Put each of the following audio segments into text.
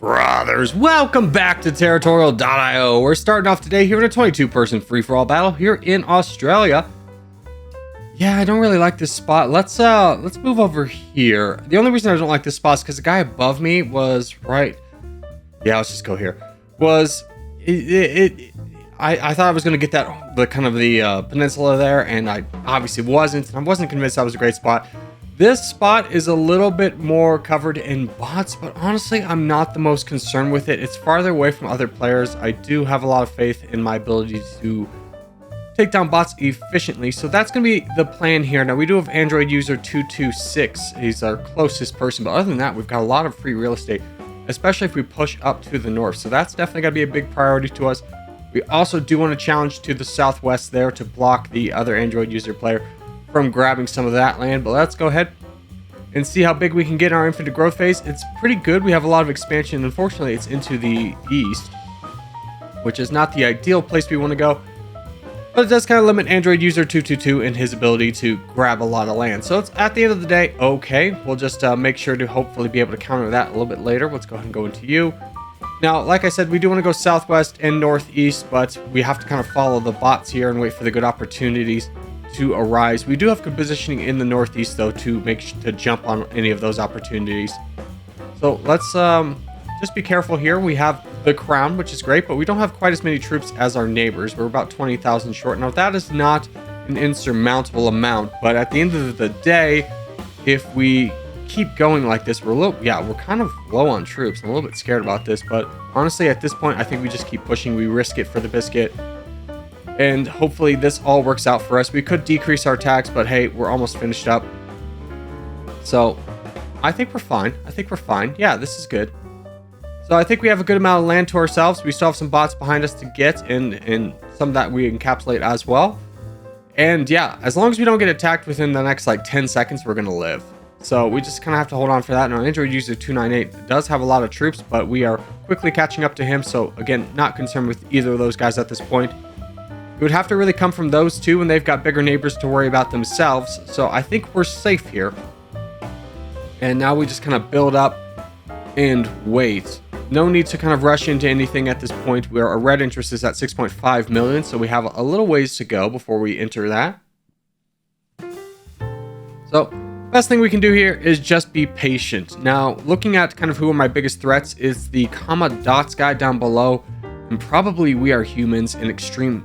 Brothers, welcome back to Territorial IO. We're starting off today here in a 22-person free-for-all battle here in Australia. Yeah, I don't really like this spot. Let's move over here. The only reason I don't like this spot is because the guy above me was right. Yeah, let's just go here. I thought I was gonna get the peninsula there, and I obviously wasn't. And I wasn't convinced that was a great spot. This spot is a little bit more covered in bots, but honestly, I'm not the most concerned with it. It's farther away from other players. I do have a lot of faith in my ability to take down bots efficiently, so that's going to be the plan here. Now, we do have Android user 226. He's our closest person, but other than that, we've got a lot of free real estate, especially if we push up to the north, so that's definitely going to be a big priority to us. We also do want to challenge to the southwest there to block the other Android user player from grabbing some of that land, but let's go ahead and see how big we can get in our infinite growth phase. It's pretty good. We have a lot of expansion. Unfortunately, it's into the east, which is not the ideal place we want to go, but it does kind of limit Android user 222 in his ability to grab a lot of land. So it's at the end of the day, okay. We'll just make sure to hopefully be able to counter that a little bit later. Let's go ahead and go into you. Now, like I said, we do want to go southwest and northeast, but we have to kind of follow the bots here and wait for the good opportunities to arise. We do have good positioning in the northeast though to jump on any of those opportunities. So let's just be careful here. We have the crown, which is great, but we don't have quite as many troops as our neighbors. We're about 20,000 short. Now that is not an insurmountable amount, but at the end of the day, if we keep going like this, we're kind of low on troops. I'm a little bit scared about this, but honestly at this point I think we just keep pushing. We risk it for the biscuit, and hopefully this all works out for us. We could decrease our tax, but hey, we're almost finished up. So I think we're fine. Yeah, this is good. So I think we have a good amount of land to ourselves. We still have some bots behind us to get, and some that we encapsulate as well. And yeah, as long as we don't get attacked within the next like 10 seconds, we're going to live. So we just kind of have to hold on for that. Now, Android user 298 does have a lot of troops, but we are quickly catching up to him. So again, not concerned with either of those guys at this point. It would have to really come from those two, and they've got bigger neighbors to worry about themselves. So I think we're safe here. And now we just kind of build up and wait. No need to kind of rush into anything at this point. Our red interest is at 6.5 million, so we have a little ways to go before we enter that. So best thing we can do here is just be patient. Now, looking at kind of who are my biggest threats is the comma dots guy down below. And probably We Are Humans, an extreme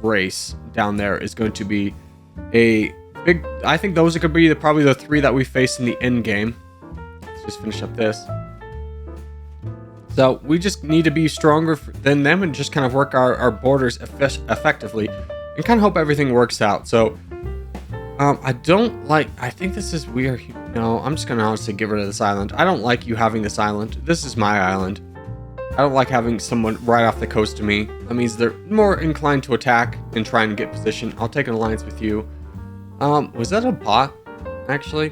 race down there, is going to be a big. I think those are going to be probably the three that we face in the end game. Let's just finish up this. So we just need to be stronger than them and just kind of work our borders effectively and kind of hope everything works out. So I think this is We Are Human. No, I'm just going to honestly get rid of this island. I don't like you having this island. This is my island. I don't like having someone right off the coast to me. That means they're more inclined to attack and try and get position. I'll take an alliance with you. Was that a bot? Actually,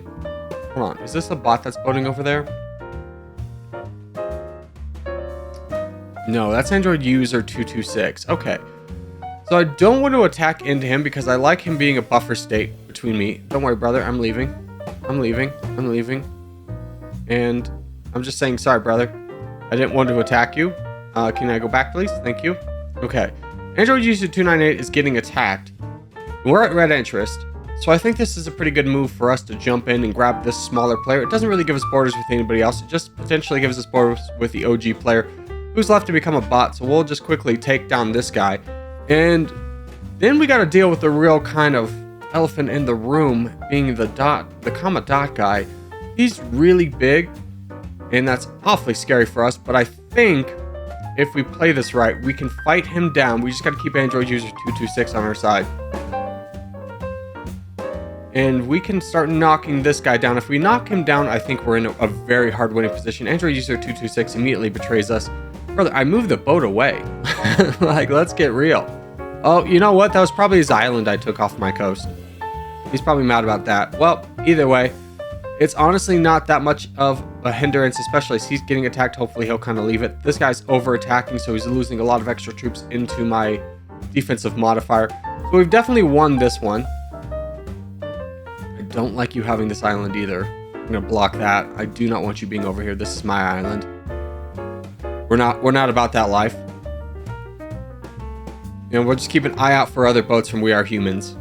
hold on. Is this a bot that's boating over there? No, that's Android user 226. Okay. So I don't want to attack into him because I like him being a buffer state between me. Don't worry, brother. I'm leaving. And I'm just saying, sorry, brother. I didn't want to attack you. Can I go back, please? Thank you. Okay. Android user 298 is getting attacked. We're at red interest. So I think this is a pretty good move for us to jump in and grab this smaller player. It doesn't really give us borders with anybody else. It just potentially gives us borders with the OG player who's left to become a bot. So we'll just quickly take down this guy. And then we got to deal with the real kind of elephant in the room, being the comma dot guy. He's really big. And that's awfully scary for us, but I think if we play this right, we can fight him down. We just got to keep Android user 226 on our side. And we can start knocking this guy down. If we knock him down, I think we're in a very hard winning position. Android user 226 immediately betrays us. Brother, I moved the boat away. Like, let's get real. Oh, you know what? That was probably his island I took off my coast. He's probably mad about that. Well, either way, it's honestly not that much of a hindrance, especially as he's getting attacked. Hopefully he'll kind of leave it. This guy's over attacking, so he's losing a lot of extra troops into my defensive modifier. So we've definitely won this one. I don't like you having this island either. I'm going to block that. I do not want you being over here. This is my island. We're not about that life. You know, we'll just keep an eye out for other boats from We Are Humans.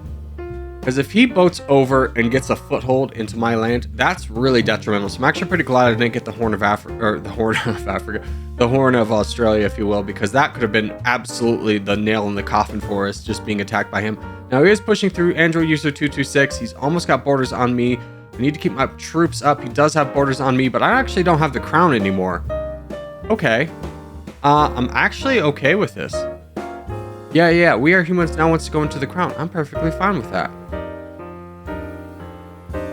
Because if he boats over and gets a foothold into my land, that's really detrimental. So I'm actually pretty glad I didn't get the Horn of Africa, or the Horn of Africa, the Horn of Australia, if you will, because that could have been absolutely the nail in the coffin for us, just being attacked by him. Now he is pushing through Android user 226. He's almost got borders on me. I need to keep my troops up. He does have borders on me, but I actually don't have the crown anymore. Okay. I'm actually okay with this. Yeah, We Are Humans now wants to go into the crown. I'm perfectly fine with that.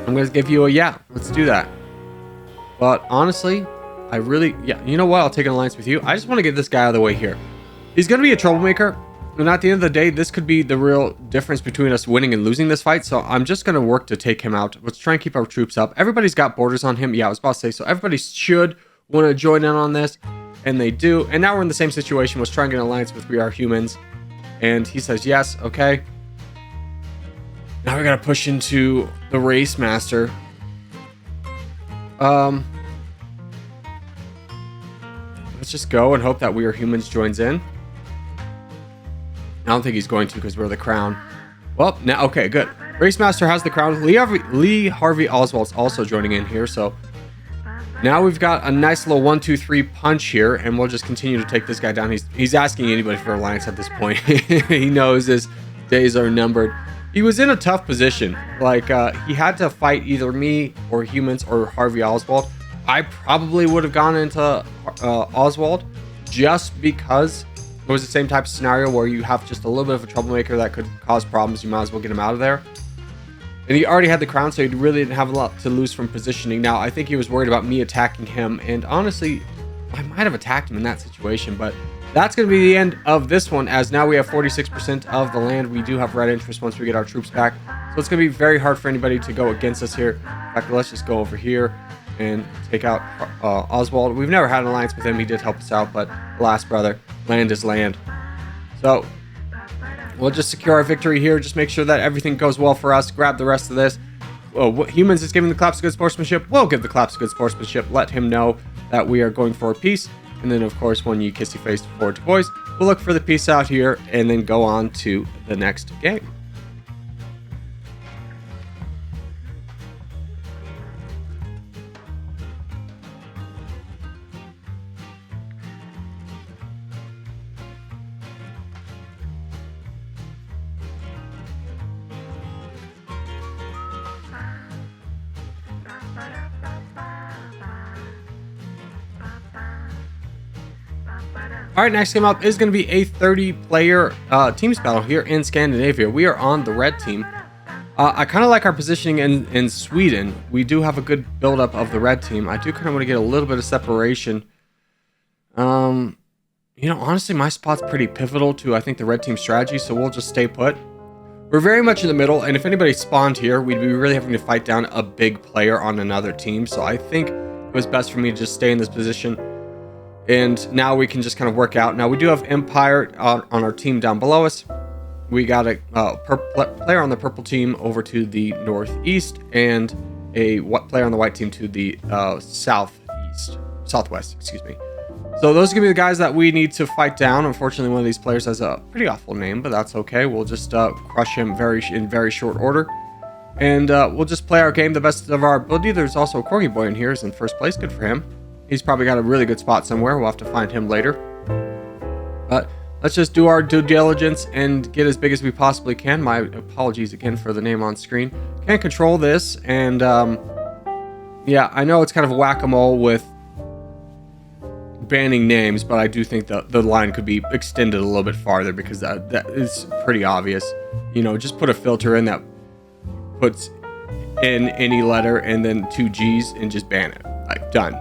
I'm going to give you a yeah. Let's do that. But honestly, yeah, you know what? I'll take an alliance with you. I just want to get this guy out of the way here. He's going to be a troublemaker. And at the end of the day, this could be the real difference between us winning and losing this fight. So I'm just going to work to take him out. Let's try and keep our troops up. Everybody's got borders on him. Yeah, I was about to say. So everybody should want to join in on this. And they do. And now we're in the same situation. Let's try and get an alliance with We Are Humans. And he says yes. Okay. Now we gotta push into the Race Master. Let's just go and hope that We Are Humans joins in. I don't think he's going to because we're the crown. Well, now, okay, good. Race Master has the crown. Lee Harvey Oswald's also joining in here, so now we've got a nice little 1-2-3 punch here, and we'll just continue to take this guy down. He's asking anybody for alliance at this point. He knows his days are numbered. He was in a tough position. Like, he had to fight either me or Humans or Harvey Oswald. I probably would have gone into Oswald just because it was the same type of scenario where you have just a little bit of a troublemaker that could cause problems. You might as well get him out of there. And he already had the crown, so he really didn't have a lot to lose from positioning. Now, I think he was worried about me attacking him. And honestly, I might have attacked him in that situation, but that's going to be the end of this one, as now we have 46% of the land. We do have red interest once we get our troops back. So it's going to be very hard for anybody to go against us here. In fact, let's just go over here and take out Oswald. We've never had an alliance with him. He did help us out, but alas, brother, land is land. So we'll just secure our victory here. Just make sure that everything goes well for us. Grab the rest of this. Humans is giving the claps of good sportsmanship. We'll give the claps of good sportsmanship. Let him know that we are going for peace. And then, of course, when you kissy face forward to boys, we'll look for the peace out here and then go on to the next game. All right, next game up is going to be a 30-player teams battle here in Scandinavia. We are on the red team. I kind of like our positioning in Sweden. We do have a good buildup of the red team. I do kind of want to get a little bit of separation. You know, honestly, my spot's pretty pivotal to, I think, the red team strategy, so we'll just stay put. We're very much in the middle, and if anybody spawned here, we'd be really having to fight down a big player on another team. So I think it was best for me to just stay in this position. And now we can just kind of work out. Now we do have Empire on our team down below us. We got a player on the purple team over to the northeast, and a player on the white team to the southwest, excuse me. So those are gonna be the guys that we need to fight down. Unfortunately, one of these players has a pretty awful name, but that's okay. We'll just crush him in very short order. And we'll just play our game the best of our ability. There's also a Corgi Boy in here, is in first place. Good for him. He's probably got a really good spot somewhere. We'll have to find him later. But let's just do our due diligence and get as big as we possibly can. My apologies again for the name on screen. Can't control this. And yeah, I know it's kind of a whack-a-mole with banning names, but I do think the line could be extended a little bit farther because that is pretty obvious. You know, just put a filter in that puts in any letter and then 2 G's and just ban it. Like, done.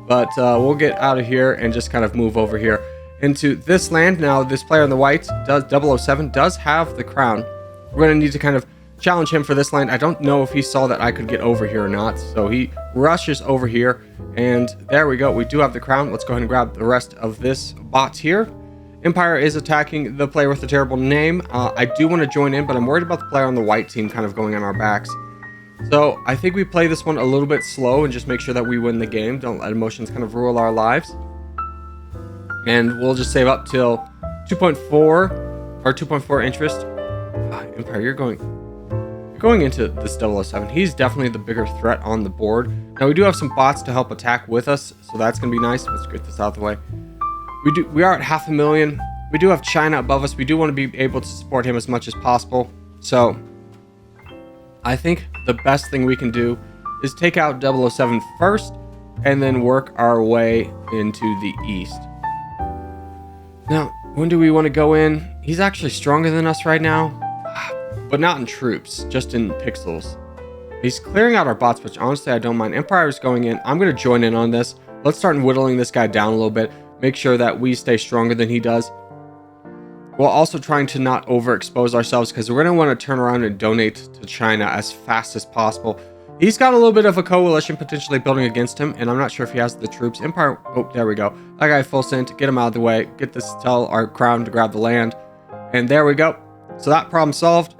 But we'll get out of here and just kind of move over here into this land. Now, this player in the white, 007, does have the crown. We're going to need to kind of challenge him for this land. I don't know if he saw that I could get over here or not. So he rushes over here. And there we go. We do have the crown. Let's go ahead and grab the rest of this bot here. Empire is attacking the player with the terrible name. I do want to join in, but I'm worried about the player on the white team kind of going on our backs. So I think we play this one a little bit slow and just make sure that we win the game. Don't let emotions kind of rule our lives. And we'll just save up till 2.4 or 2.4 interest. Empire, you're going into this 007. He's definitely the bigger threat on the board. Now we do have some bots to help attack with us, so that's gonna be nice. Let's get this out of the way. We are at 500,000. We do have China above us. We do want to be able to support him as much as possible. So I think the best thing we can do is take out 007 first and then work our way into the east. Now, when do we want to go in? He's actually stronger than us right now, but not in troops, just in pixels. He's clearing out our bots, which honestly I don't mind. Empire is going in. I'm going to join in on this. Let's start whittling this guy down a little bit. Make sure that we stay stronger than he does. While also trying to not overexpose ourselves, because we're going to want to turn around and donate to China as fast as possible. He's got a little bit of a coalition potentially building against him, and I'm not sure if he has the troops. Empire, oh, there we go. That guy full sent, get him out of the way, get this, tell our crown to grab the land, and there we go. So that problem solved,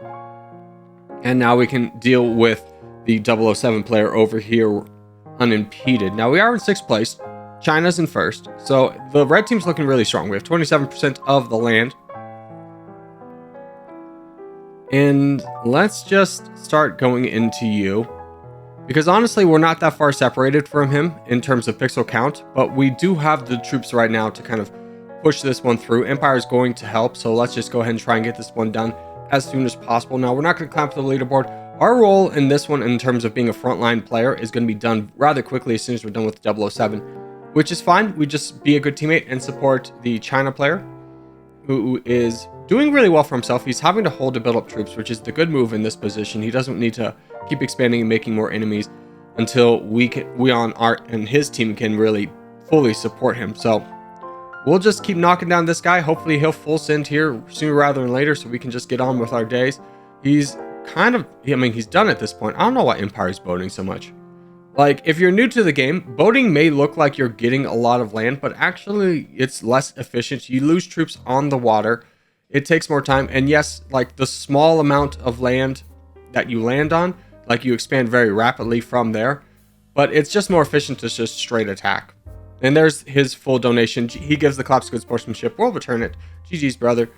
and now we can deal with the 007 player over here unimpeded. Now we are in 6th place, China's in 1st, so the red team's looking really strong. We have 27% of the land. And let's just start going into you, because honestly we're not that far separated from him in terms of pixel count, but we do have the troops right now to kind of push this one through. Empire is going to help, so let's just go ahead and try and get this one done as soon as possible. Now we're not going to climb to the leaderboard. Our role in this one in terms of being a frontline player is going to be done rather quickly as soon as we're done with 007, which is fine. We just be a good teammate and support the China player, who is doing really well for himself. He's having to hold to build up troops, which is the good move in this position. He doesn't need to keep expanding and making more enemies until we on Art and his team can really fully support him. So we'll just keep knocking down this guy. Hopefully he'll full send here sooner rather than later so we can just get on with our days. He's kind of, I mean, he's done at this point. I don't know why Empire's boating so much. Like, if you're new to the game, boating may look like you're getting a lot of land, but actually it's less efficient. You lose troops on the water. It takes more time. And yes, like the small amount of land that you land on, like you expand very rapidly from there, but it's just more efficient to just straight attack. And there's his full donation. He gives the claps good sportsmanship. We'll return it. GG's, brother.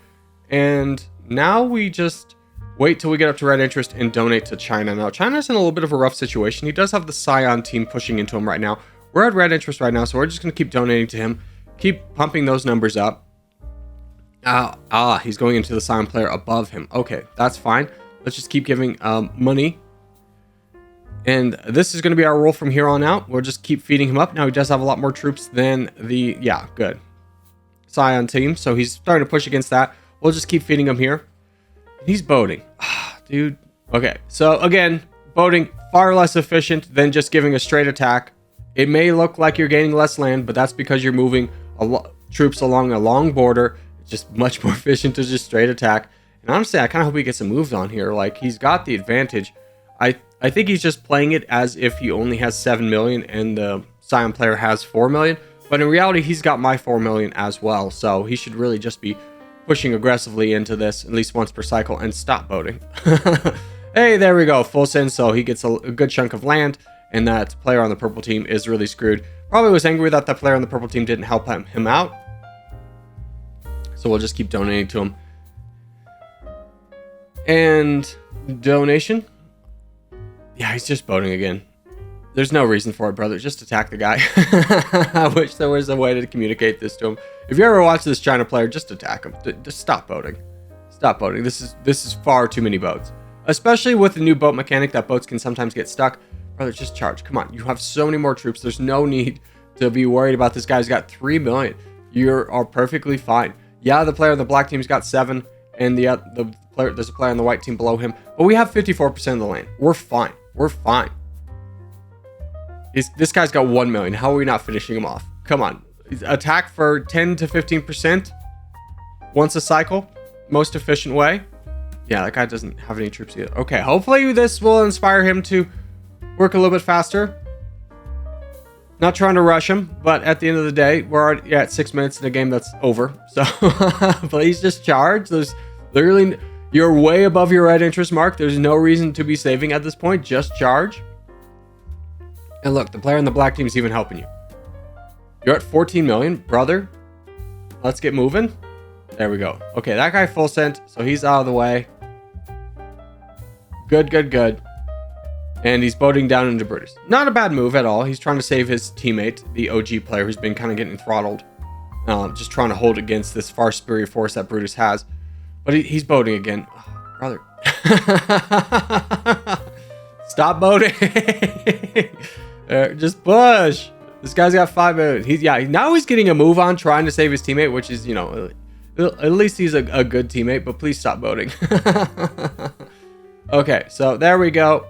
And now we just wait till we get up to red interest and donate to China. Now, China's in a little bit of a rough situation. He does have the Scion team pushing into him right now. We're at red interest right now, so we're just going to keep donating to him. Keep pumping those numbers up. He's going into the Scion player above him. Okay, that's fine. Let's just keep giving money. And this is going to be our role from here on out. We'll just keep feeding him up. Now, he does have a lot more troops than the, yeah, good, Scion team. So he's starting to push against that. We'll just keep feeding him here. He's boating. Dude. Okay, so again, boating far less efficient than just giving a straight attack. It may look like you're gaining less land, but that's because you're moving troops along a long border. It's just much more efficient to just straight attack. And honestly, I kind of hope he gets some moves on here. Like, he's got the advantage. I think he's just playing it as if he only has 7 million and the Scion player has 4 million. But in reality, he's got my 4 million as well. So he should really just be pushing aggressively into this at least once per cycle and stop boating. Hey, there we go. Full send. So he gets a good chunk of land, and that player on the purple team is really screwed. Probably was angry that the player on the purple team didn't help him out. So we'll just keep donating to him. And donation. Yeah, he's just boating again. There's no reason for it, brother. Just attack the guy. I wish there was a way to communicate this to him. If you ever watch this China player, just attack him. Just stop boating. Stop boating. This is far too many boats. Especially with the new boat mechanic that boats can sometimes get stuck. Brother, just charge. Come on. You have so many more troops. There's no need to be worried about this guy's got 3 million. You are perfectly fine. Yeah, the player on the black team's got 7, and there's a player on the white team below him. But we have 54% of the land. We're fine. We're fine. This guy's got 1 million. How are we not finishing him off? Come on. Attack for 10 to 15% once a cycle. Most efficient way. Yeah, that guy doesn't have any troops either. Okay, hopefully this will inspire him to work a little bit faster. Not trying to rush him, but at the end of the day, we're already at 6 minutes in a game that's over. So please just charge. There's literally, You're way above your red interest mark. There's no reason to be saving at this point. Just charge. And look, the player in the black team is even helping you. You're at 14 million. Brother, let's get moving. There we go. Okay, that guy full sent, so he's out of the way. Good, good, good. And he's boating down into Brutus. Not a bad move at all. He's trying to save his teammate, the OG player, who's been kind of getting throttled. Just trying to hold against this far superior force that Brutus has. But he's boating again. Oh, brother. Stop boating. Just push. This guy's got 5 minutes. Now he's getting a move on trying to save his teammate, which is, you know, at least he's a good teammate, but please stop boating. Okay, so there we go.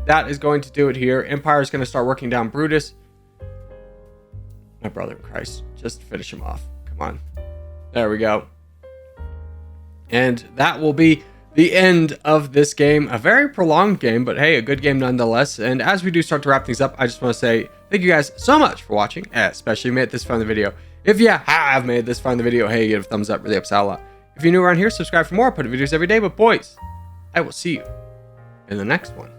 That is going to do it here. Empire is going to start working down Brutus. My brother in Christ, just finish him off. Come on. There we go. And that will be the end of this game. A very prolonged game, but hey, a good game nonetheless. And as we do start to wrap things up, I just want to say thank you guys so much for watching, especially made it this far in the video. If you have made this far in the video, hey, give a thumbs up, really helps out a lot. If you're new around here, subscribe for more. I put videos every day, but boys, I will see you in the next one.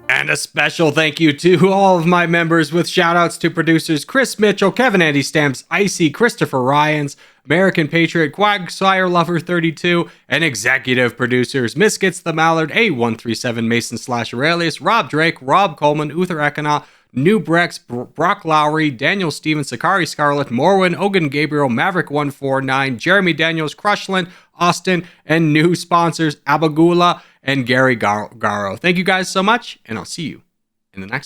And a special thank you to all of my members, with shout outs to producers Chris Mitchell, Kevin Andy Stamps, Icy, Christopher Ryans, American Patriot, Quagsire Lover 32, and executive producers Miskits the Mallard, A137 Mason / Aurelius, Rob Drake, Rob Coleman, Uther Ekana, New Brex, Brock Lowry, Daniel Stevens, Sakari Scarlett, Morwin, Ogan Gabriel, Maverick149, Jeremy Daniels, Crushland, Austin, and new sponsors Abagula and Gary Garo. Thank you guys so much, and I'll see you in the next one.